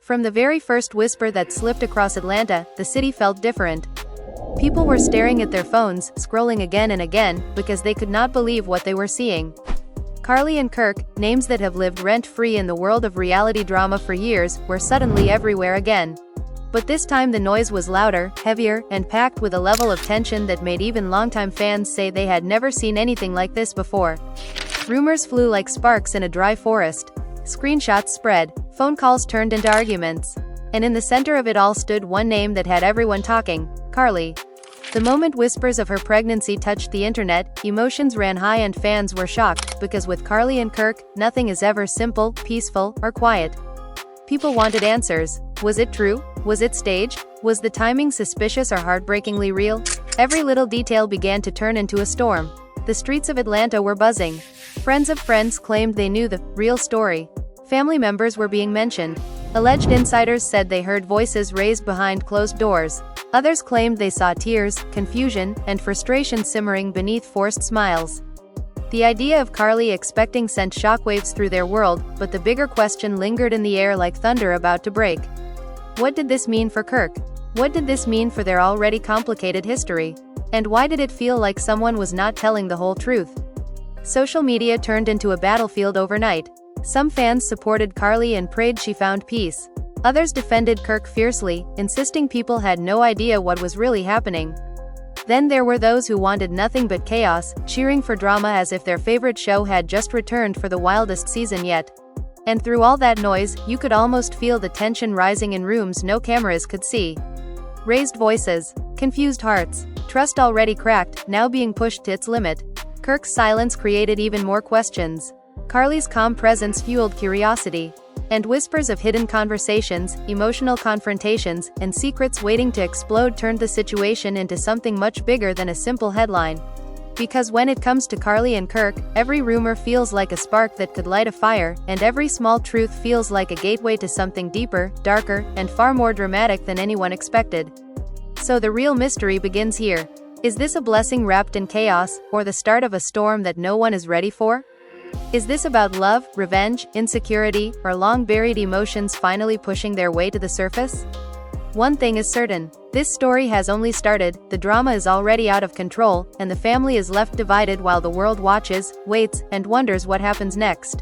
From the very first whisper that slipped across Atlanta, the city felt different. People were staring at their phones, scrolling again and again, because they could not believe what they were seeing. Karlie and Kirk, names that have lived rent-free in the world of reality drama for years, were suddenly everywhere again. But this time the noise was louder, heavier, and packed with a level of tension that made even longtime fans say they had never seen anything like this before. Rumors flew like sparks in a dry forest. Screenshots spread, phone calls turned into arguments. And in the center of it all stood one name that had everyone talking: Karlie. The moment whispers of her pregnancy touched the internet, emotions ran high and fans were shocked, because with Karlie and Kirk, nothing is ever simple, peaceful, or quiet. People wanted answers. Was it true? Was it staged? Was the timing suspicious or heartbreakingly real? Every little detail began to turn into a storm. The streets of Atlanta were buzzing. Friends of friends claimed they knew the real story. Family members were being mentioned. Alleged insiders said they heard voices raised behind closed doors. Others claimed they saw tears, confusion, and frustration simmering beneath forced smiles. The idea of Karlie expecting sent shockwaves through their world, but the bigger question lingered in the air like thunder about to break. What did this mean for Kirk? What did this mean for their already complicated history? And why did it feel like someone was not telling the whole truth? Social media turned into a battlefield overnight. Some fans supported Karlie and prayed she found peace. Others defended Kirk fiercely, insisting people had no idea what was really happening. Then there were those who wanted nothing but chaos, cheering for drama as if their favorite show had just returned for the wildest season yet. And through all that noise, you could almost feel the tension rising in rooms no cameras could see. Raised voices, confused hearts, trust already cracked, now being pushed to its limit. Kirk's silence created even more questions. Karlie's calm presence fueled curiosity. And whispers of hidden conversations, emotional confrontations, and secrets waiting to explode turned the situation into something much bigger than a simple headline. Because when it comes to Karlie and Kirk, every rumor feels like a spark that could light a fire, and every small truth feels like a gateway to something deeper, darker, and far more dramatic than anyone expected. So the real mystery begins here. Is this a blessing wrapped in chaos, or the start of a storm that no one is ready for? Is this about love, revenge, insecurity, or long-buried emotions finally pushing their way to the surface? One thing is certain. This story has only started, the drama is already out of control, and the family is left divided while the world watches, waits, and wonders what happens next.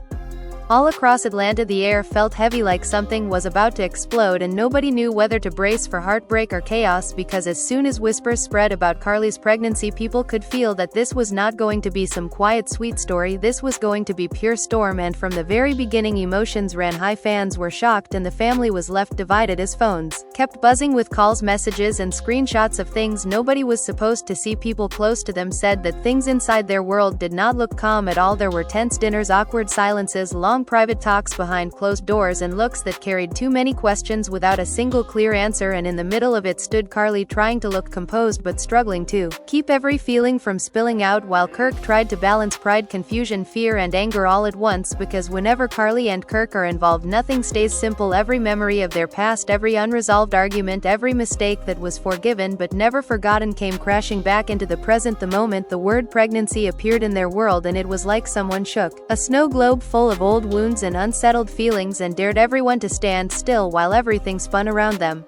All across Atlanta the air felt heavy like something was about to explode and nobody knew whether to brace for heartbreak or chaos because as soon as whispers spread about Karlie's pregnancy people could feel that this was not going to be some quiet sweet story, this was going to be pure storm and from the very beginning emotions ran high, fans were shocked and the family was left divided as phones kept buzzing with calls, messages and screenshots of things nobody was supposed to see. People close to them said that things inside their world did not look calm at all. There were tense dinners, awkward silences, long private talks behind closed doors and looks that carried too many questions without a single clear answer, and in the middle of it stood Karlie trying to look composed but struggling to keep every feeling from spilling out while Kirk tried to balance pride, confusion, fear and anger all at once because whenever Karlie and Kirk are involved nothing stays simple. Every memory of their past, every unresolved argument, every mistake that was forgiven but never forgotten came crashing back into the present the moment the word pregnancy appeared in their world, and it was like someone shook a snow globe full of old wounds and unsettled feelings and dared everyone to stand still while everything spun around them.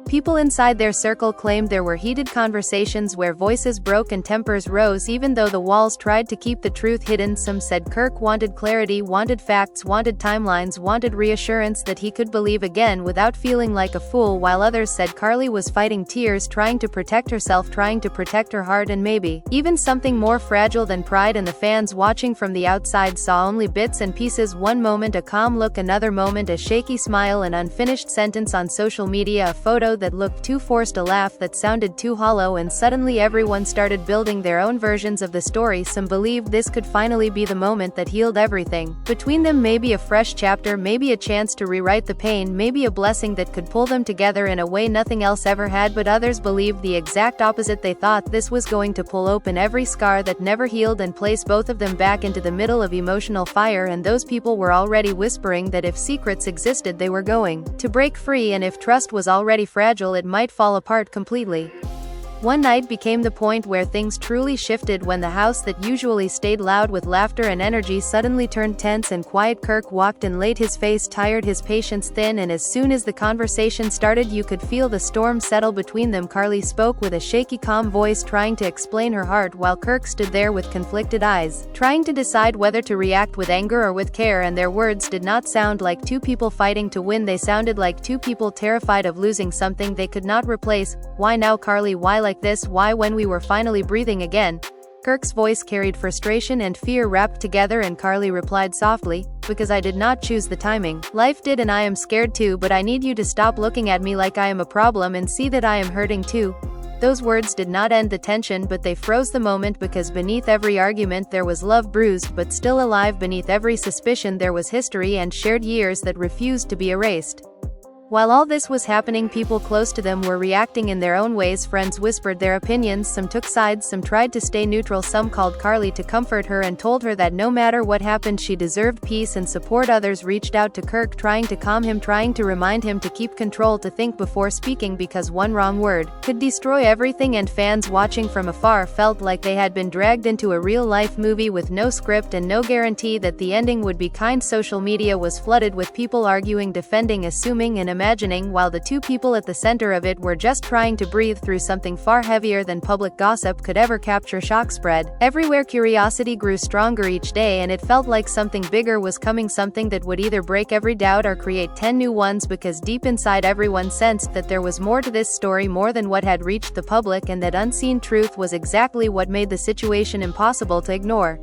People inside their circle claimed there were heated conversations where voices broke and tempers rose even though the walls tried to keep the truth hidden. Some said Kirk wanted clarity, wanted facts, wanted timelines, wanted reassurance that he could believe again without feeling like a fool, while others said Karlie was fighting tears, trying to protect herself, trying to protect her heart and maybe even something more fragile than pride. And the fans watching from the outside saw only bits and pieces. One moment a calm look, another moment a shaky smile, an unfinished sentence on social media, a photo that looked too forced, a laugh that sounded too hollow, and suddenly everyone started building their own versions of the story. Some believed this could finally be the moment that healed everything between them, maybe a fresh chapter, maybe a chance to rewrite the pain, maybe a blessing that could pull them together in a way nothing else ever had. But others believed the exact opposite. They thought this was going to pull open every scar that never healed and place both of them back into the middle of emotional fire, and those people were already whispering that if secrets existed they were going to break free, and if trust was already fragile it might fall apart completely. One night became the point where things truly shifted when the house that usually stayed loud with laughter and energy suddenly turned tense and quiet. Kirk walked in late, his face tired, his patience thin, and as soon as the conversation started you could feel the storm settle between them. Karlie spoke with a shaky, calm voice, trying to explain her heart, while Kirk stood there with conflicted eyes, trying to decide whether to react with anger or with care, and their words did not sound like two people fighting to win, they sounded like two people terrified of losing something they could not replace. "Why now, Karlie? Why like this? Why?" When we were finally breathing again, Kirk's voice carried frustration and fear wrapped together, and Karlie replied softly, "Because I did not choose the timing. Life did, and I am scared too, but I need you to stop looking at me like I am a problem and see that I am hurting too." Those words did not end the tension, but they froze the moment, because beneath every argument there was love, bruised but still alive. Beneath every suspicion there was history and shared years that refused to be erased. While all this was happening, people close to them were reacting in their own ways. Friends whispered their opinions, some took sides, some tried to stay neutral, some called Karlie to comfort her and told her that no matter what happened she deserved peace and support. Others reached out to Kirk, trying to calm him, trying to remind him to keep control, to think before speaking, because one wrong word could destroy everything. And fans watching from afar felt like they had been dragged into a real-life movie with no script and no guarantee that the ending would be kind. Social media was flooded with people arguing, defending, assuming, and imagining, while the two people at the center of it were just trying to breathe through something far heavier than public gossip could ever capture. Shock spread everywhere, curiosity grew stronger each day, and it felt like something bigger was coming, something that would either break every doubt or create 10 new ones, because deep inside everyone sensed that there was more to this story, more than what had reached the public, and that unseen truth was exactly what made the situation impossible to ignore.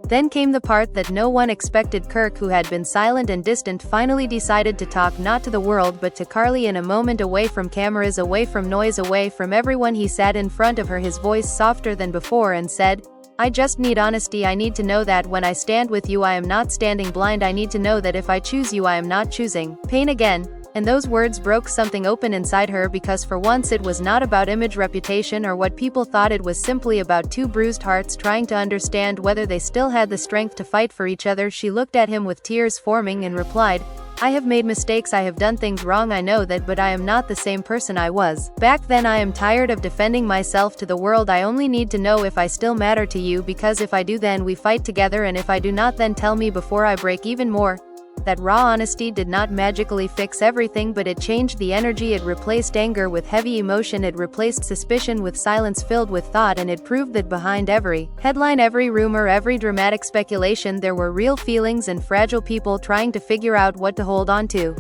Then came the part that no one expected. Kirk, who had been silent and distant, finally decided to talk, not to the world but to Karlie. In a moment, away from cameras, away from noise, away from everyone, he sat in front of her, his voice softer than before, and said, "I just need honesty. I need to know that when I stand with you I am not standing blind. I need to know that if I choose you I am not choosing pain again." And those words broke something open inside her, because for once it was not about image, reputation, or what people thought. It was simply about two bruised hearts trying to understand whether they still had the strength to fight for each other. She looked at him with tears forming and replied, "I have made mistakes, I have done things wrong, I know that, but I am not the same person I was back then. I am tired of defending myself to the world. I only need to know if I still matter to you, because if I do then we fight together, and if I do not then tell me before I break even more." That raw honesty did not magically fix everything, but it changed the energy. It replaced anger with heavy emotion, it replaced suspicion with silence filled with thought, and it proved that behind every headline, every rumor, every dramatic speculation, there were real feelings and fragile people trying to figure out what to hold on to.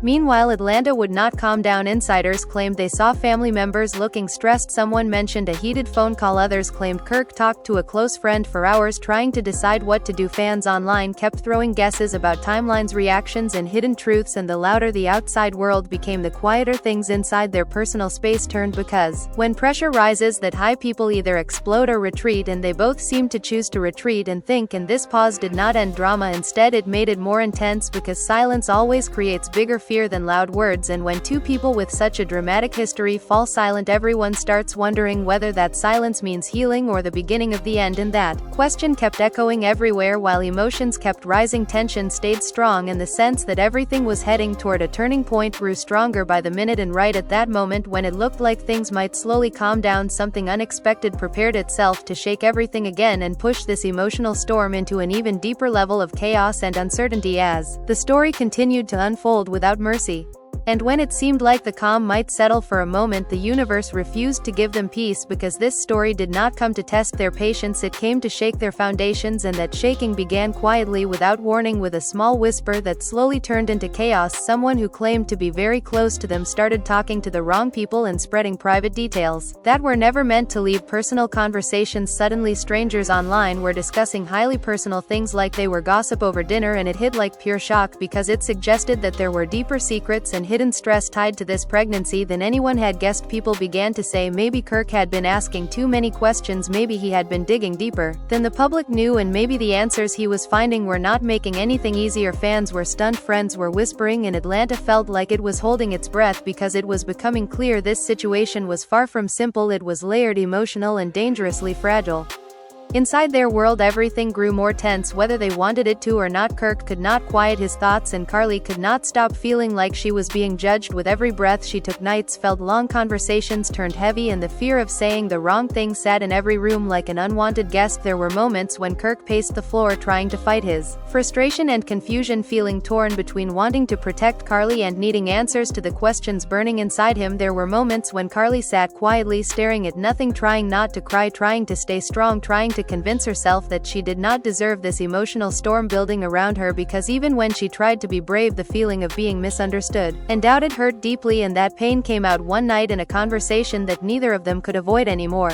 Meanwhile, Atlanta would not calm down. Insiders claimed they saw family members looking stressed. Someone mentioned a heated phone call. Others claimed Kirk talked to a close friend for hours trying to decide what to do. Fans online kept throwing guesses about timelines, reactions, and hidden truths, and the louder the outside world became, the quieter things inside their personal space turned, because when pressure rises that high, people either explode or retreat, and they both seemed to choose to retreat and think. And this pause did not end drama, instead it made it more intense, because silence always creates bigger fear than loud words, and when two people with such a dramatic history fall silent, everyone starts wondering whether that silence means healing or the beginning of the end. And that question kept echoing everywhere, while emotions kept rising. Tension stayed strong, and the sense that everything was heading toward a turning point grew stronger by the minute. And right at that moment, when it looked like things might slowly calm down, something unexpected prepared itself to shake everything again and push this emotional storm into an even deeper level of chaos and uncertainty. As the story continued to unfold without mercy, and when it seemed like the calm might settle for a moment, the universe refused to give them peace, because this story did not come to test their patience, it came to shake their foundations. And that shaking began quietly, without warning, with a small whisper that slowly turned into chaos. Someone who claimed to be very close to them started talking to the wrong people and spreading private details that were never meant to leave personal conversations. Suddenly strangers online were discussing highly personal things like they were gossip over dinner, and it hit like pure shock, because it suggested that there were deeper secrets and hidden stress tied to this pregnancy than anyone had guessed. People began to say maybe Kirk had been asking too many questions, maybe he had been digging deeper than the public knew, and maybe the answers he was finding were not making anything easier. Fans were stunned, friends were whispering, and Atlanta felt like it was holding its breath, because it was becoming clear this situation was far from simple. It was layered, emotional, and dangerously fragile. Inside their world everything grew more tense whether they wanted it to or not. Kirk could not quiet his thoughts and Karlie could not stop feeling like she was being judged with every breath she took. Nights felt long, conversations turned heavy, and the fear of saying the wrong thing sat in every room like an unwanted guest. There were moments when Kirk paced the floor trying to fight his frustration and confusion, feeling torn between wanting to protect Karlie and needing answers to the questions burning inside him. There were moments when Karlie sat quietly staring at nothing, trying not to cry, trying to stay strong, trying to convince herself that she did not deserve this emotional storm building around her, because even when she tried to be brave, the feeling of being misunderstood and doubted hurt deeply, and that pain came out one night in a conversation that neither of them could avoid anymore.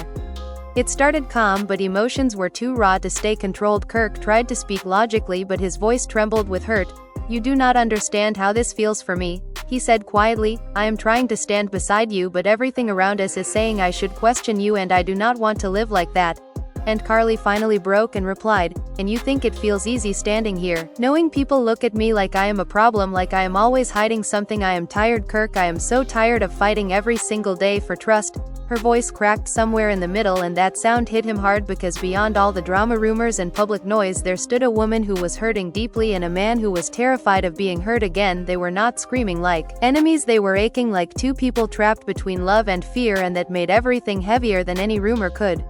It started calm, but emotions were too raw to stay controlled. Kirk tried to speak logically, but his voice trembled with hurt. "You do not understand how this feels for me," he said quietly. "I am trying to stand beside you, but everything around us is saying I should question you, and I do not want to live like that." And Karlie finally broke and replied, "And you think it feels easy standing here, knowing people look at me like I am a problem, like I am always hiding something? I am tired, Kirk. I am so tired of fighting every single day for trust." Her voice cracked somewhere in the middle, and that sound hit him hard, because beyond all the drama, rumors, and public noise, there stood a woman who was hurting deeply and a man who was terrified of being hurt again. They were not screaming like enemies, they were aching like two people trapped between love and fear, and that made everything heavier than any rumor could.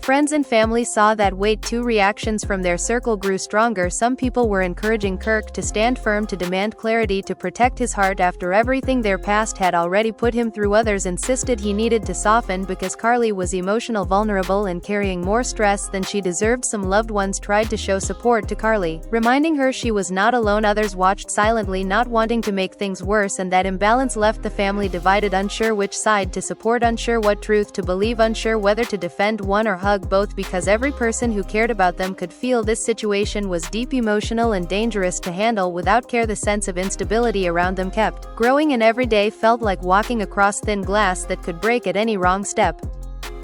Friends and family saw that weight too. Reactions from their circle grew stronger. Some people were encouraging Kirk to stand firm, to demand clarity, to protect his heart after everything their past had already put him through. Others insisted he needed to soften because Karlie was emotional, vulnerable, and carrying more stress than she deserved. Some loved ones tried to show support to Karlie, reminding her she was not alone. Others watched silently, not wanting to make things worse, and that imbalance left the family divided, unsure which side to support, unsure what truth to believe, unsure whether to defend one or hug both, because every person who cared about them could feel this situation was deep, emotional, and dangerous to handle without care. The sense of instability around them kept growing, and every day felt like walking across thin glass that could break at any wrong step.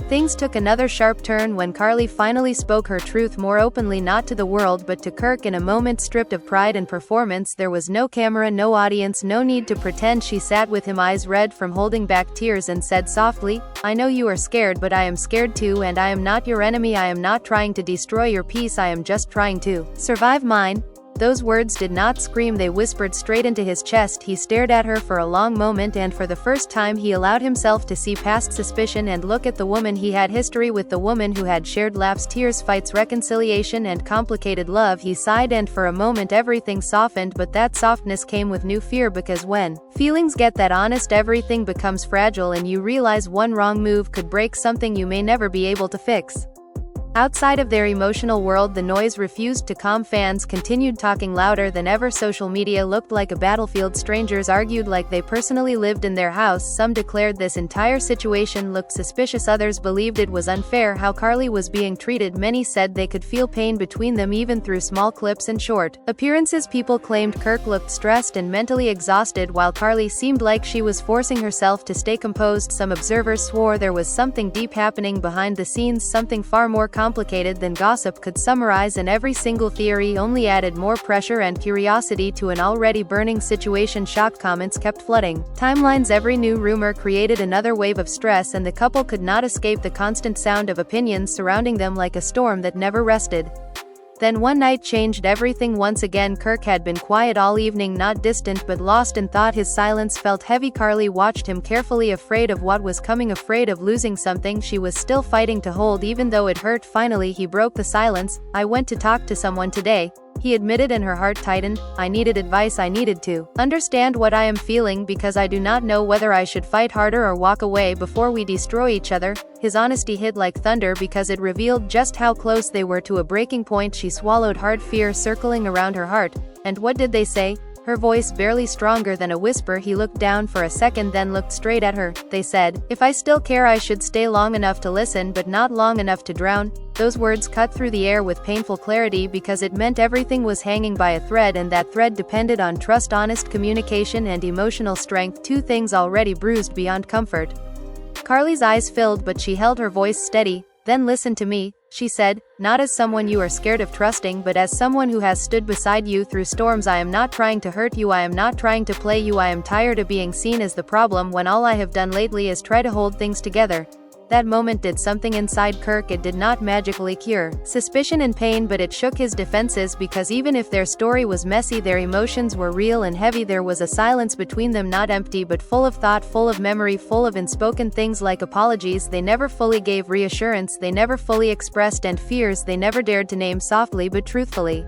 Things took another sharp turn when Karlie finally spoke her truth more openly, not to the world but to Kirk. In a moment stripped of pride and performance, there was no camera, no audience, no need to pretend. She sat with him, eyes red from holding back tears, and said softly, "I know you are scared, but I am scared too, and I am not your enemy. I am not trying to destroy your peace. I am just trying to survive mine." Those words did not scream, they whispered straight into his chest. He stared at her for a long moment, and for the first time he allowed himself to see past suspicion and look at the woman he had history with, the woman who had shared laughs, tears, fights, reconciliation, and complicated love. He sighed, and for a moment everything softened, but that softness came with new fear, because when feelings get that honest, everything becomes fragile, and you realize one wrong move could break something you may never be able to fix. Outside of their emotional world, the noise refused to calm. Fans continued talking louder than ever. Social media looked like a battlefield. Strangers argued like they personally lived in their house. Some declared this entire situation looked suspicious. Others believed it was unfair how Karlie was being treated. Many said they could feel pain between them even through small clips and short appearances. People claimed Kirk looked stressed and mentally exhausted, while Karlie seemed like she was forcing herself to stay composed. Some observers swore there was something deep happening behind the scenes, something far more complicated than gossip could summarize, and every single theory only added more pressure and curiosity to an already burning situation. Shock comments kept flooding timelines. Every new rumor created another wave of stress, and the couple could not escape the constant sound of opinions surrounding them like a storm that never rested. Then one night changed everything. Once again Kirk had been quiet all evening, not distant but lost in thought. His silence felt heavy. Karlie watched him carefully, afraid of what was coming, afraid of losing something she was still fighting to hold even though it hurt. Finally he broke the silence. "I went to talk to someone today," he admitted, and her heart tightened. "I needed advice. I needed to understand what I am feeling, because I do not know whether I should fight harder or walk away before we destroy each other." His honesty hit like thunder because it revealed just how close they were to a breaking point. She swallowed hard, fear circling around her heart. "And what did they say?" Her voice barely stronger than a whisper. He looked down for a second, then looked straight at her. "They said, if I still care I should stay long enough to listen, but not long enough to drown." Those words cut through the air with painful clarity, because it meant everything was hanging by a thread, and that thread depended on trust, honest communication, and emotional strength, two things already bruised beyond comfort. Karlie's eyes filled, but she held her voice steady. "Then listen to me," she said, "not as someone you are scared of trusting, but as someone who has stood beside you through storms. I am not trying to hurt you. I am not trying to play you. I am tired of being seen as the problem when all I have done lately is try to hold things together. That moment did something inside Kirk. It did not magically cure suspicion and pain, but it shook his defenses, because even if their story was messy, their emotions were real and heavy. There was a silence between them, not empty but full of thought, full of memory, full of unspoken things like apologies they never fully gave, reassurance they never fully expressed, and fears they never dared to name softly but truthfully.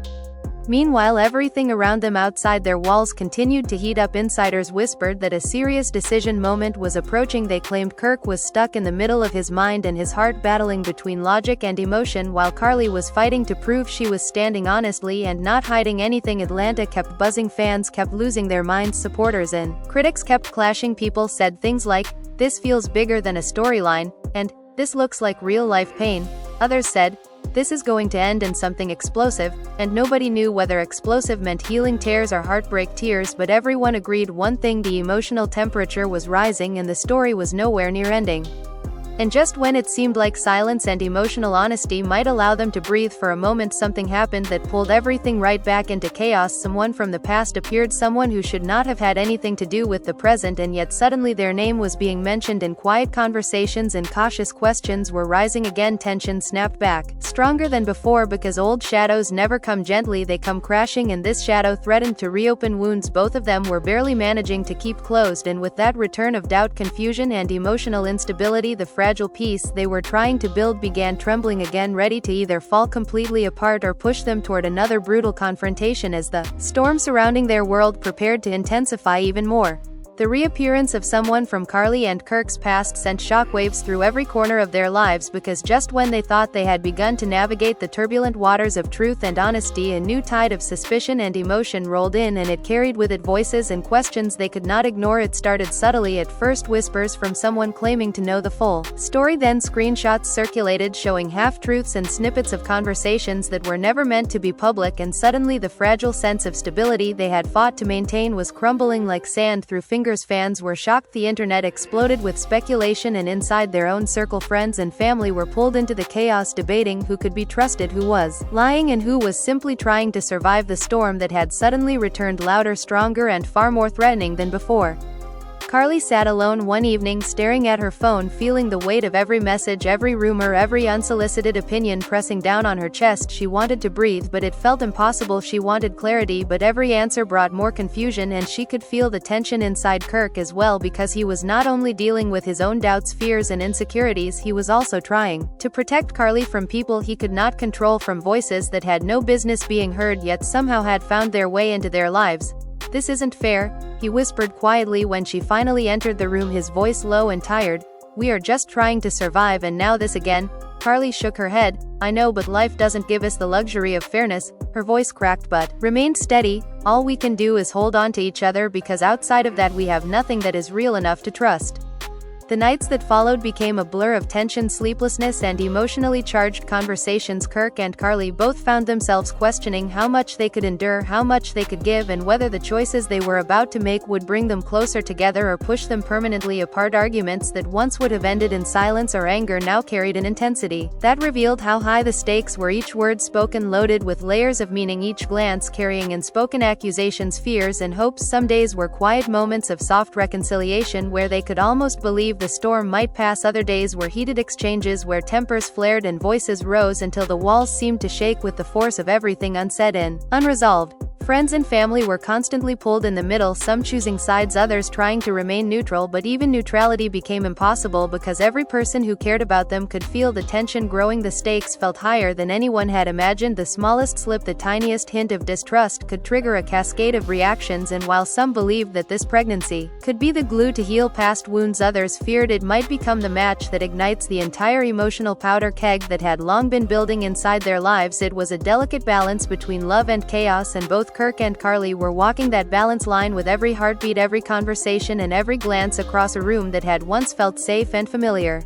Meanwhile, everything around them outside their walls continued to heat up. Insiders whispered that a serious decision moment was approaching. They claimed Kirk was stuck in the middle of his mind and his heart, battling between logic and emotion, while Karlie was fighting to prove she was standing honestly and not hiding anything. Atlanta kept buzzing, fans kept losing their minds, supporters and critics kept clashing. People said things like, "This feels bigger than a storyline," and "This looks like real-life pain." Others said, "This is going to end in something explosive," and nobody knew whether explosive meant healing tears or heartbreak tears, but everyone agreed one thing: the emotional temperature was rising and the story was nowhere near ending. And just when it seemed like silence and emotional honesty might allow them to breathe for a moment, something happened that pulled everything right back into chaos. Someone from the past appeared, someone who should not have had anything to do with the present, and yet suddenly their name was being mentioned in quiet conversations, and cautious questions were rising again. Tension snapped back, stronger than before, because old shadows never come gently, they come crashing, and this shadow threatened to reopen wounds both of them were barely managing to keep closed. And with that return of doubt, confusion, and emotional instability, the fragile peace they were trying to build began trembling again, ready to either fall completely apart or push them toward another brutal confrontation as the storm surrounding their world prepared to intensify even more. The reappearance of someone from Karlie and Kirk's past sent shockwaves through every corner of their lives, because just when they thought they had begun to navigate the turbulent waters of truth and honesty, a new tide of suspicion and emotion rolled in, and it carried with it voices and questions they could not ignore. It started subtly, at first whispers from someone claiming to know the full story, then screenshots circulated showing half-truths and snippets of conversations that were never meant to be public, and suddenly the fragile sense of stability they had fought to maintain was crumbling like sand through fingers. Fans were shocked, the internet exploded with speculation, and inside their own circle, friends and family were pulled into the chaos, debating who could be trusted, who was lying, and who was simply trying to survive the storm that had suddenly returned, louder, stronger, and far more threatening than before. Karlie sat alone one evening, staring at her phone, feeling the weight of every message, every rumor, every unsolicited opinion pressing down on her chest. She wanted to breathe, but it felt impossible. She wanted clarity, but every answer brought more confusion, and she could feel the tension inside Kirk as well, because he was not only dealing with his own doubts, fears, and insecurities, he was also trying to protect Karlie from people he could not control, from voices that had no business being heard yet somehow had found their way into their lives. "This isn't fair," he whispered quietly when she finally entered the room, his voice low and tired. "We are just trying to survive, and now this again." Karlie shook her head. "I know, but life doesn't give us the luxury of fairness." Her voice cracked but remained steady. "All we can do is hold on to each other, because outside of that we have nothing that is real enough to trust." The nights that followed became a blur of tension, sleeplessness, and emotionally charged conversations. Kirk and Karlie both found themselves questioning how much they could endure, how much they could give, and whether the choices they were about to make would bring them closer together or push them permanently apart. Arguments that once would have ended in silence or anger now carried an intensity that revealed how high the stakes were, each word spoken loaded with layers of meaning, each glance carrying unspoken accusations, fears, and hopes. Some days were quiet moments of soft reconciliation where they could almost believe the storm might pass. Other days were heated exchanges where tempers flared and voices rose until the walls seemed to shake with the force of everything unsaid and unresolved. Friends and family were constantly pulled in the middle, some choosing sides, others trying to remain neutral, but even neutrality became impossible because every person who cared about them could feel the tension growing. The stakes felt higher than anyone had imagined. The smallest slip, the tiniest hint of distrust could trigger a cascade of reactions, and while some believed that this pregnancy could be the glue to heal past wounds, others feared it might become the match that ignites the entire emotional powder keg that had long been building inside their lives. It was a delicate balance between love and chaos, and both Kirk and Karlie were walking that balance line with every heartbeat, every conversation, and every glance across a room that had once felt safe and familiar.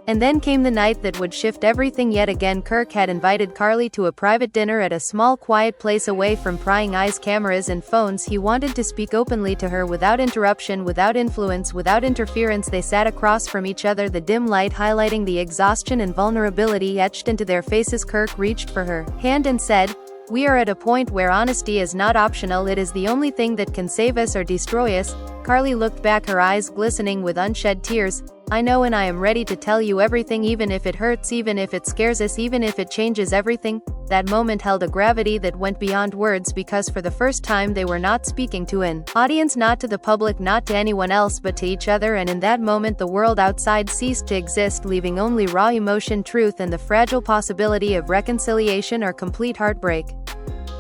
And then came the night that would shift everything yet again. Kirk had invited Karlie to a private dinner at a small, quiet place away from prying eyes, cameras, and phones. He wanted to speak openly to her without interruption, without influence, without interference. They sat across from each other, the dim light highlighting the exhaustion and vulnerability etched into their faces. Kirk reached for her hand and said, "We are at a point where honesty is not optional, it is the only thing that can save us or destroy us." Karlie looked back, her eyes glistening with unshed tears. I know, and I am ready to tell you everything, even if it hurts, even if it scares us, even if it changes everything." That moment held a gravity that went beyond words, because for the first time they were not speaking to an audience, not to the public, not to anyone else, but to each other, and in that moment the world outside ceased to exist, leaving only raw emotion, truth, and the fragile possibility of reconciliation or complete heartbreak.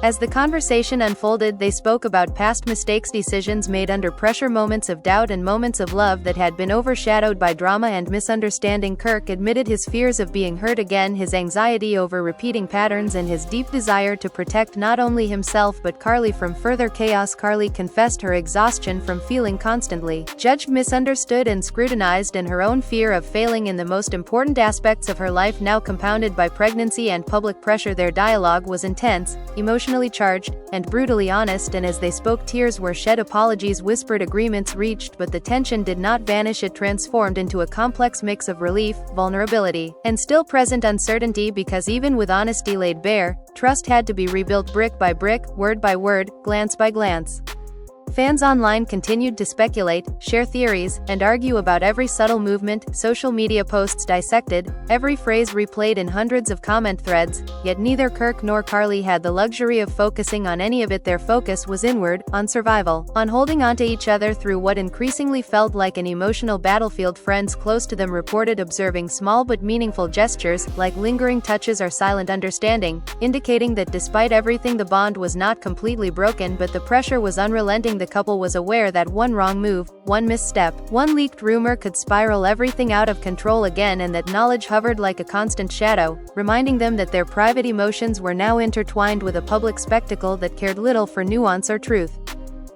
As the conversation unfolded, they spoke about past mistakes, decisions made under pressure, moments of doubt, and moments of love that had been overshadowed by drama and misunderstanding. Kirk admitted his fears of being hurt again, his anxiety over repeating patterns, and his deep desire to protect not only himself but Karlie from further chaos. Karlie confessed her exhaustion from feeling constantly judged, misunderstood, and scrutinized, and her own fear of failing in the most important aspects of her life, now compounded by pregnancy and public pressure. Their dialogue was intense, emotionally charged, and brutally honest, and as they spoke, tears were shed, apologies whispered, agreements reached, but the tension did not vanish. It transformed into a complex mix of relief, vulnerability, and still present uncertainty, because even with honesty laid bare, trust had to be rebuilt brick by brick, word by word, glance by glance. Fans online continued to speculate, share theories, and argue about every subtle movement. Social media posts dissected every phrase, replayed in hundreds of comment threads, yet neither Kirk nor Karlie had the luxury of focusing on any of it. Their focus was inward, on survival, on holding onto each other through what increasingly felt like an emotional battlefield. Friends close to them reported observing small but meaningful gestures, like lingering touches or silent understanding, indicating that despite everything the bond was not completely broken, but the pressure was unrelenting. The couple was aware that one wrong move, one misstep, one leaked rumor could spiral everything out of control again, and that knowledge hovered like a constant shadow, reminding them that their private emotions were now intertwined with a public spectacle that cared little for nuance or truth.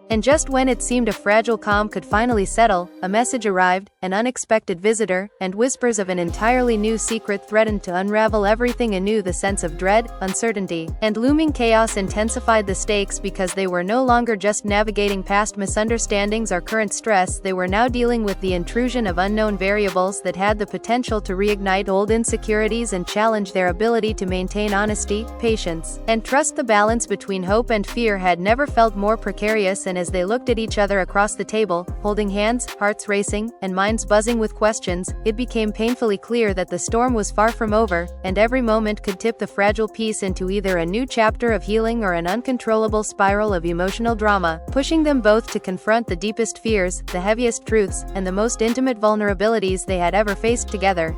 And just when it seemed a fragile calm could finally settle, a message arrived, an unexpected visitor, and whispers of an entirely new secret threatened to unravel everything anew. The sense of dread, uncertainty, and looming chaos intensified the stakes, because they were no longer just navigating past misunderstandings or current stress. They were now dealing with the intrusion of unknown variables that had the potential to reignite old insecurities and challenge their ability to maintain honesty, patience, and trust. The balance between hope and fear had never felt more precarious, and as they looked at each other across the table, holding hands, hearts racing, and minds buzzing with questions, it became painfully clear that the storm was far from over, and every moment could tip the fragile peace into either a new chapter of healing or an uncontrollable spiral of emotional drama, pushing them both to confront the deepest fears, the heaviest truths, and the most intimate vulnerabilities they had ever faced together.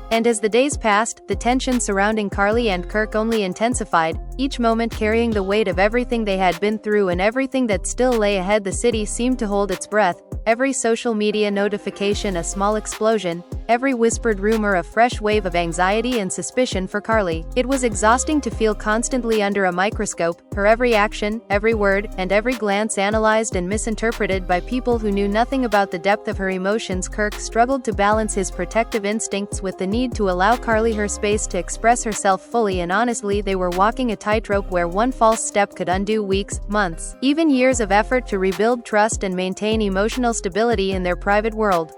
And as the days passed, the tension surrounding Karlie and Kirk only intensified, each moment carrying the weight of everything they had been through and everything that still lay ahead. The city seemed to hold its breath, every social media notification a small explosion, every whispered rumor a fresh wave of anxiety and suspicion for Karlie. It was exhausting to feel constantly under a microscope, her every action, every word, and every glance analyzed and misinterpreted by people who knew nothing about the depth of her emotions. Kirk struggled to balance his protective instincts with the need to allow Karlie her space to express herself fully and honestly. They were walking a tightrope where one false step could undo weeks, months, even years of effort to rebuild trust and maintain emotional stability in their private world.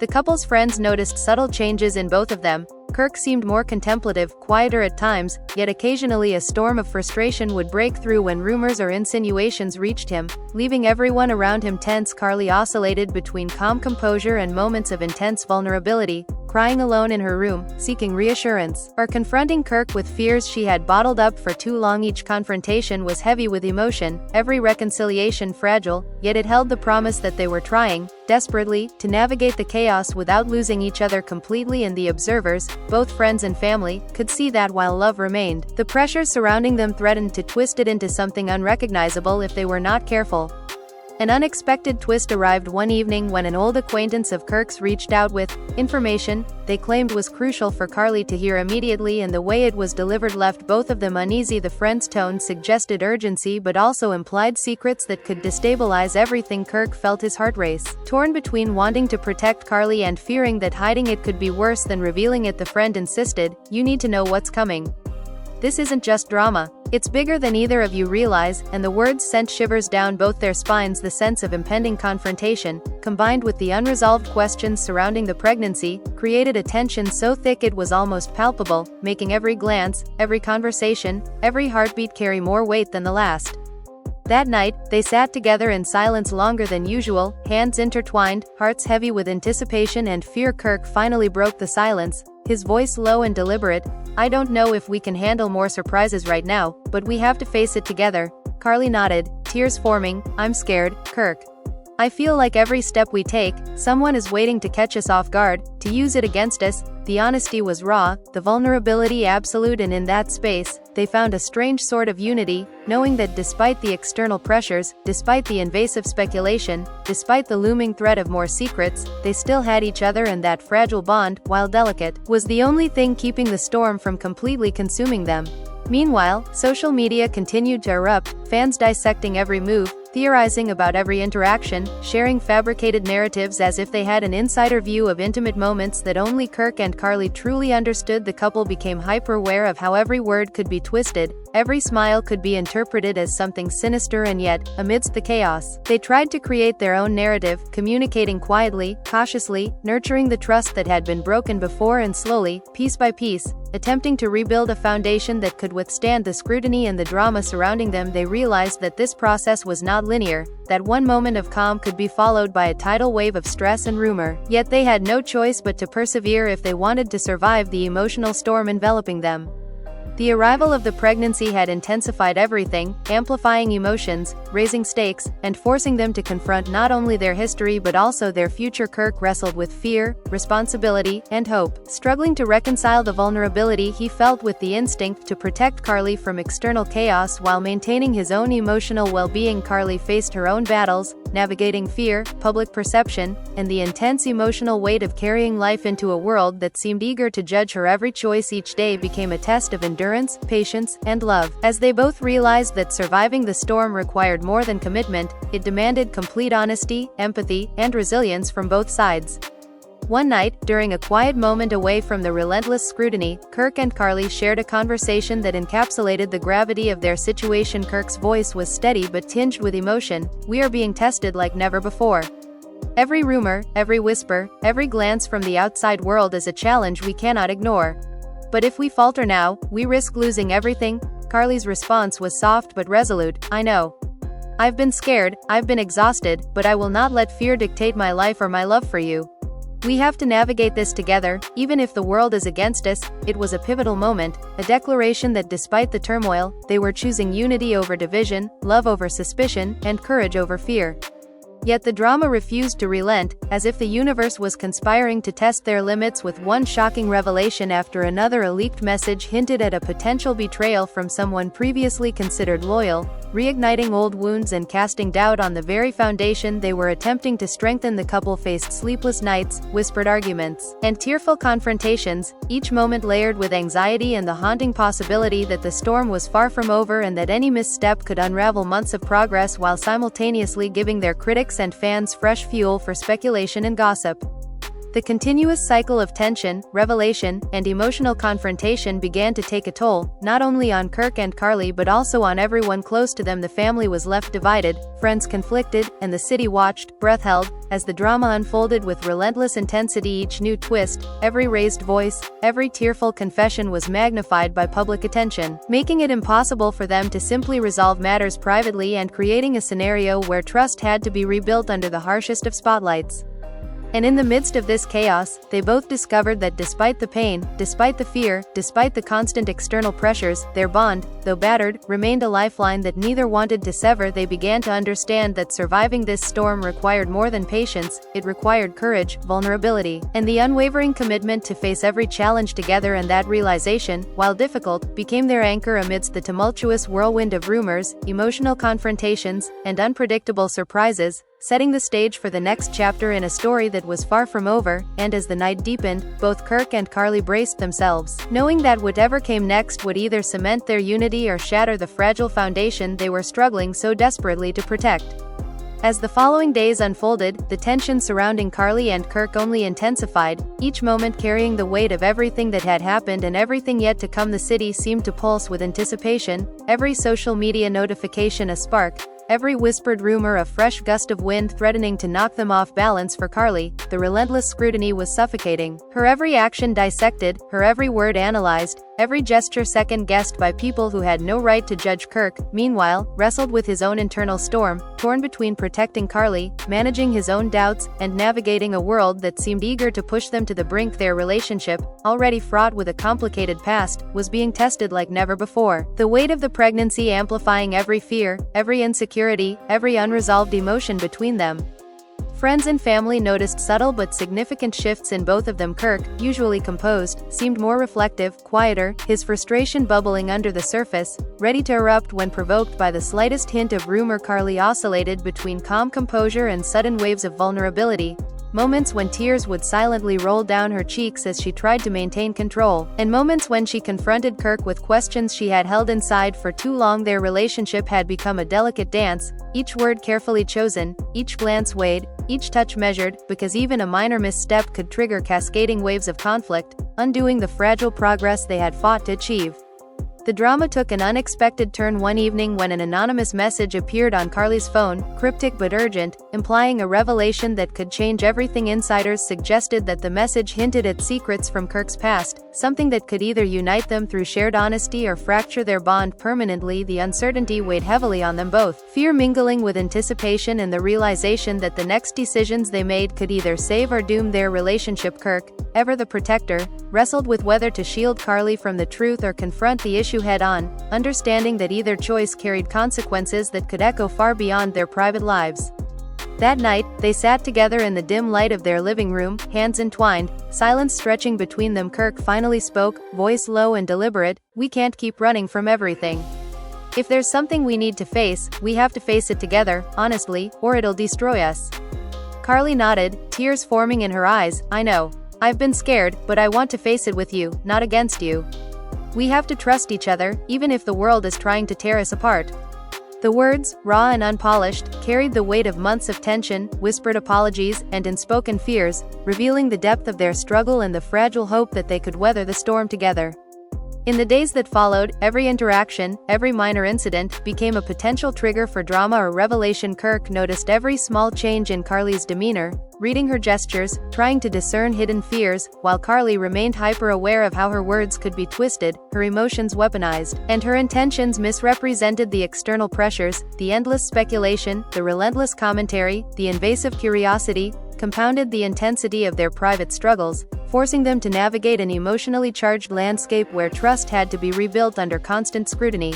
The couple's friends noticed subtle changes in both of them. Kirk seemed more contemplative, quieter at times, yet occasionally a storm of frustration would break through when rumors or insinuations reached him, leaving everyone around him tense. Karlie oscillated between calm composure and moments of intense vulnerability, crying alone in her room, seeking reassurance, or confronting Kirk with fears she had bottled up for too long. Each confrontation was heavy with emotion, every reconciliation fragile, yet it held the promise that they were trying, desperately, to navigate the chaos without losing each other completely. And the observers, both friends and family, could see that while love remained, the pressures surrounding them threatened to twist it into something unrecognizable if they were not careful. An unexpected twist arrived one evening when an old acquaintance of Kirk's reached out with information they claimed was crucial for Karlie to hear immediately, and the way it was delivered left both of them uneasy. The friend's tone suggested urgency but also implied secrets that could destabilize everything. Kirk felt his heart race, torn between wanting to protect Karlie and fearing that hiding it could be worse than revealing it. The friend insisted, "You need to know what's coming. This isn't just drama. It's bigger than either of you realize," and the words sent shivers down both their spines. The sense of impending confrontation, combined with the unresolved questions surrounding the pregnancy, created a tension so thick it was almost palpable, making every glance, every conversation, every heartbeat carry more weight than the last. That night, they sat together in silence longer than usual, hands intertwined, hearts heavy with anticipation and fear. Kirk finally broke the silence, his voice low and deliberate. "I don't know if we can handle more surprises right now, but we have to face it together." Karlie nodded, tears forming. "I'm scared, Kirk. I feel like every step we take, someone is waiting to catch us off guard, to use it against us." The honesty was raw, the vulnerability absolute, and in that space, they found a strange sort of unity, knowing that despite the external pressures, despite the invasive speculation, despite the looming threat of more secrets, they still had each other, and that fragile bond, while delicate, was the only thing keeping the storm from completely consuming them. Meanwhile, social media continued to erupt, fans dissecting every move, theorizing about every interaction, sharing fabricated narratives as if they had an insider view of intimate moments that only Kirk and Karlie truly understood. The couple became hyper-aware of how every word could be twisted, every smile could be interpreted as something sinister, and yet, amidst the chaos, they tried to create their own narrative, communicating quietly, cautiously, nurturing the trust that had been broken before, and slowly, piece by piece, attempting to rebuild a foundation that could withstand the scrutiny and the drama surrounding them. They realized that this process was not linear, that one moment of calm could be followed by a tidal wave of stress and rumor. Yet they had no choice but to persevere if they wanted to survive the emotional storm enveloping them. The arrival of the pregnancy had intensified everything, amplifying emotions, raising stakes, and forcing them to confront not only their history but also their future. Kirk wrestled with fear, responsibility, and hope, struggling to reconcile the vulnerability he felt with the instinct to protect Karlie from external chaos while maintaining his own emotional well-being. Karlie faced her own battles, navigating fear, public perception, and the intense emotional weight of carrying life into a world that seemed eager to judge her every choice. Each day became a test of endurance, patience, and love. As they both realized that surviving the storm required more than commitment, it demanded complete honesty, empathy, and resilience from both sides. One night, during a quiet moment away from the relentless scrutiny, Kirk and Karlie shared a conversation that encapsulated the gravity of their situation. Kirk's voice was steady but tinged with emotion. "We are being tested like never before. Every rumor, every whisper, every glance from the outside world is a challenge we cannot ignore. But if we falter now, we risk losing everything." Karlie's response was soft but resolute. "I know. I've been scared, I've been exhausted, but I will not let fear dictate my life or my love for you. We have to navigate this together, even if the world is against us." It was a pivotal moment, a declaration that despite the turmoil, they were choosing unity over division, love over suspicion, and courage over fear. Yet the drama refused to relent, as if the universe was conspiring to test their limits. With one shocking revelation after another, a leaked message hinted at a potential betrayal from someone previously considered loyal, reigniting old wounds and casting doubt on the very foundation they were attempting to strengthen. The couple faced sleepless nights, whispered arguments, and tearful confrontations, each moment layered with anxiety and the haunting possibility that the storm was far from over and that any misstep could unravel months of progress, while simultaneously giving their critics and fans fresh fuel for speculation and gossip. The continuous cycle of tension, revelation, and emotional confrontation began to take a toll, not only on Kirk and Karlie but also on everyone close to them. The family was left divided, friends conflicted, and the city watched, breath held, as the drama unfolded with relentless intensity. Each new twist, every raised voice, every tearful confession was magnified by public attention, making it impossible for them to simply resolve matters privately and creating a scenario where trust had to be rebuilt under the harshest of spotlights. And in the midst of this chaos, they both discovered that despite the pain, despite the fear, despite the constant external pressures, their bond, though battered, remained a lifeline that neither wanted to sever. They began to understand that surviving this storm required more than patience, it required courage, vulnerability, and the unwavering commitment to face every challenge together. And that realization, while difficult, became their anchor amidst the tumultuous whirlwind of rumors, emotional confrontations, and unpredictable surprises, setting the stage for the next chapter in a story that was far from over. And as the night deepened, both Kirk and Karlie braced themselves, knowing that whatever came next would either cement their unity or shatter the fragile foundation they were struggling so desperately to protect. As the following days unfolded, the tension surrounding Karlie and Kirk only intensified, each moment carrying the weight of everything that had happened and everything yet to come. The city seemed to pulse with anticipation, every social media notification a spark, every whispered rumor a fresh gust of wind threatening to knock them off balance. For Karlie, the relentless scrutiny was suffocating, her every action dissected, her every word analyzed, every gesture second-guessed by people who had no right to judge Kirk, meanwhile, wrestled with his own internal storm, torn between protecting Karlie, managing his own doubts, and navigating a world that seemed eager to push them to the brink. Their relationship, already fraught with a complicated past, was being tested like never before. The weight of the pregnancy amplifying every fear, every insecurity, every unresolved emotion between them. Friends and family noticed subtle but significant shifts in both of them. Kirk, usually composed, seemed more reflective, quieter, his frustration bubbling under the surface, ready to erupt when provoked by the slightest hint of rumor. Karlie oscillated between calm composure and sudden waves of vulnerability, moments when tears would silently roll down her cheeks as she tried to maintain control, and moments when she confronted Kirk with questions she had held inside for too long. Their relationship had become a delicate dance, each word carefully chosen, each glance weighed, each touch measured, because even a minor misstep could trigger cascading waves of conflict, undoing the fragile progress they had fought to achieve. The drama took an unexpected turn one evening when an anonymous message appeared on Karlie's phone, cryptic but urgent, implying a revelation that could change everything. Insiders suggested that the message hinted at secrets from Kirk's past, something that could either unite them through shared honesty or fracture their bond permanently. The uncertainty weighed heavily on them both, fear mingling with anticipation and the realization that the next decisions they made could either save or doom their relationship. Kirk, ever the protector, wrestled with whether to shield Karlie from the truth or confront the issue head-on, understanding that either choice carried consequences that could echo far beyond their private lives. That night, they sat together in the dim light of their living room, hands entwined, silence stretching between them. Kirk finally spoke, voice low and deliberate, "We can't keep running from everything. If there's something we need to face, we have to face it together, honestly, or it'll destroy us." Karlie nodded, tears forming in her eyes. "I know. I've been scared, but I want to face it with you, not against you. We have to trust each other, even if the world is trying to tear us apart." The words, raw and unpolished, carried the weight of months of tension, whispered apologies, and unspoken fears, revealing the depth of their struggle and the fragile hope that they could weather the storm together. In the days that followed, every interaction, every minor incident, became a potential trigger for drama or revelation. Kirk noticed every small change in Karlie's demeanor, reading her gestures, trying to discern hidden fears, while Karlie remained hyper-aware of how her words could be twisted, her emotions weaponized, and her intentions misrepresented. The external pressures, the endless speculation, the relentless commentary, the invasive curiosity, compounded the intensity of their private struggles, forcing them to navigate an emotionally charged landscape where trust had to be rebuilt under constant scrutiny.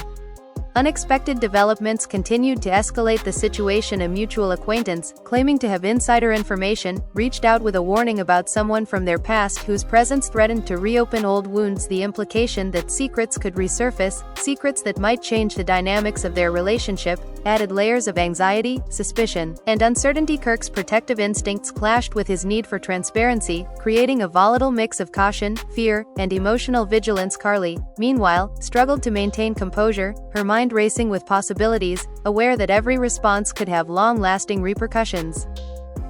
Unexpected developments continued to escalate the situation. A mutual acquaintance, claiming to have insider information, reached out with a warning about someone from their past whose presence threatened to reopen old wounds. The implication that secrets could resurface, secrets that might change the dynamics of their relationship, added layers of anxiety, suspicion, and uncertainty. Kirk's protective instincts clashed with his need for transparency, creating a volatile mix of caution, fear, and emotional vigilance. Karlie, meanwhile, struggled to maintain composure, her mind racing with possibilities, aware that every response could have long-lasting repercussions.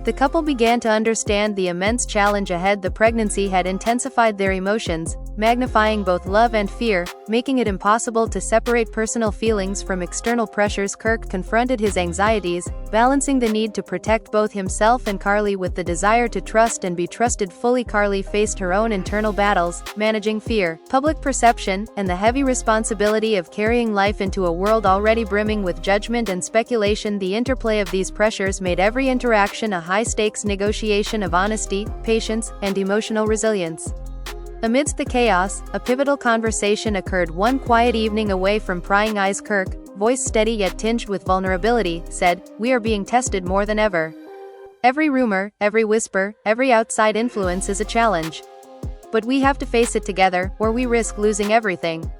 The couple began to understand the immense challenge ahead. The pregnancy had intensified their emotions, magnifying both love and fear, making it impossible to separate personal feelings from external pressures. Kirk confronted his anxieties, balancing the need to protect both himself and Karlie with the desire to trust and be trusted fully. Karlie faced her own internal battles, managing fear, public perception, and the heavy responsibility of carrying life into a world already brimming with judgment and speculation. The interplay of these pressures made every interaction a high-stakes negotiation of honesty, patience, and emotional resilience. Amidst the chaos, a pivotal conversation occurred one quiet evening away from prying eyes. Kirk, voice steady yet tinged with vulnerability, said, "We are being tested more than ever. Every rumor, every whisper, every outside influence is a challenge. But we have to face it together, or we risk losing everything."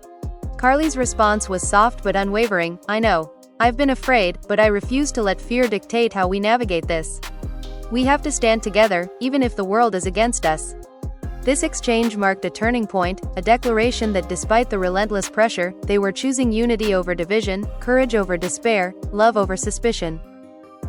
Karlie's response was soft but unwavering. "I know. I've been afraid, but I refuse to let fear dictate how we navigate this. We have to stand together, even if the world is against us." This exchange marked a turning point, a declaration that despite the relentless pressure, they were choosing unity over division, courage over despair, love over suspicion.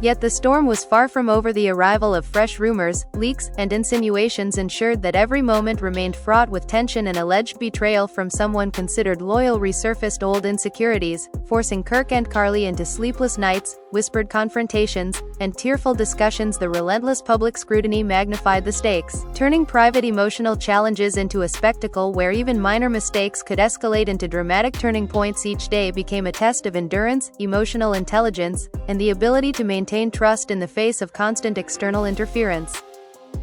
Yet the storm was far from over. The arrival of fresh rumors, leaks, and insinuations ensured that every moment remained fraught with tension, and alleged betrayal from someone considered loyal resurfaced old insecurities, forcing Kirk and Karlie into sleepless nights, whispered confrontations, and tearful discussions. The relentless public scrutiny magnified the stakes, turning private emotional challenges into a spectacle where even minor mistakes could escalate into dramatic turning points. Each day became a test of endurance, emotional intelligence, and the ability to maintain trust in the face of constant external interference.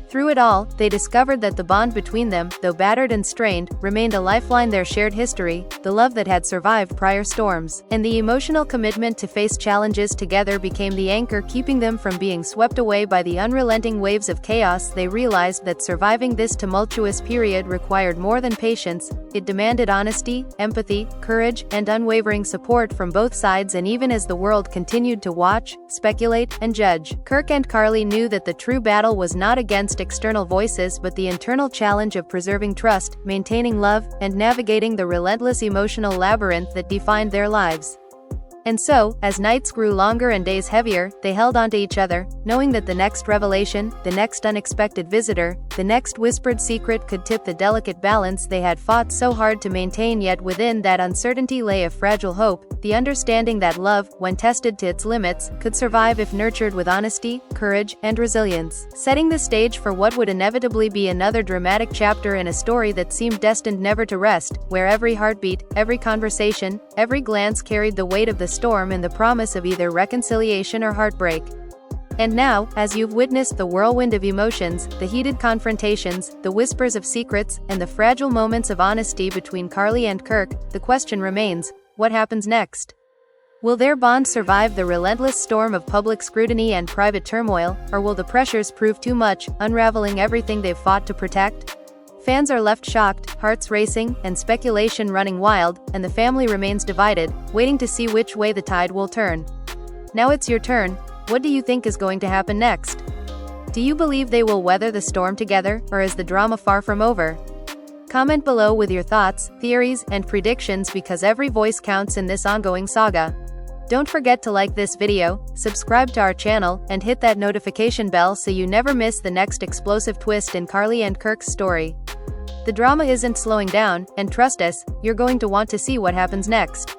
Through it all, they discovered that the bond between them, though battered and strained, remained a lifeline. Their shared history, the love that had survived prior storms, and the emotional commitment to face challenges together became the anchor keeping them from being swept away by the unrelenting waves of chaos. They realized that surviving this tumultuous period required more than patience. It demanded honesty, empathy, courage, and unwavering support from both sides. And even as the world continued to watch, speculate, and judge, Kirk and Karlie knew that the true battle was not against external voices but the internal challenge of preserving trust, maintaining love, and navigating the relentless emotional labyrinth that defined their lives. And so, as nights grew longer and days heavier, they held onto each other, knowing that the next revelation, the next unexpected visitor, the next whispered secret could tip the delicate balance they had fought so hard to maintain. Yet within that uncertainty lay a fragile hope, the understanding that love, when tested to its limits, could survive if nurtured with honesty, courage, and resilience, setting the stage for what would inevitably be another dramatic chapter in a story that seemed destined never to rest, where every heartbeat, every conversation, every glance carried the weight of the storm and the promise of either reconciliation or heartbreak. And now, as you've witnessed the whirlwind of emotions, the heated confrontations, the whispers of secrets, and the fragile moments of honesty between Karlie and Kirk, the question remains, what happens next? Will their bond survive the relentless storm of public scrutiny and private turmoil, or will the pressures prove too much, unraveling everything they've fought to protect? Fans are left shocked, hearts racing, and speculation running wild, and the family remains divided, waiting to see which way the tide will turn. Now it's your turn. What do you think is going to happen next? Do you believe they will weather the storm together, or is the drama far from over? Comment below with your thoughts, theories, and predictions, because every voice counts in this ongoing saga. Don't forget to like this video, subscribe to our channel, and hit that notification bell so you never miss the next explosive twist in Karlie and Kirk's story. The drama isn't slowing down, and trust us, you're going to want to see what happens next.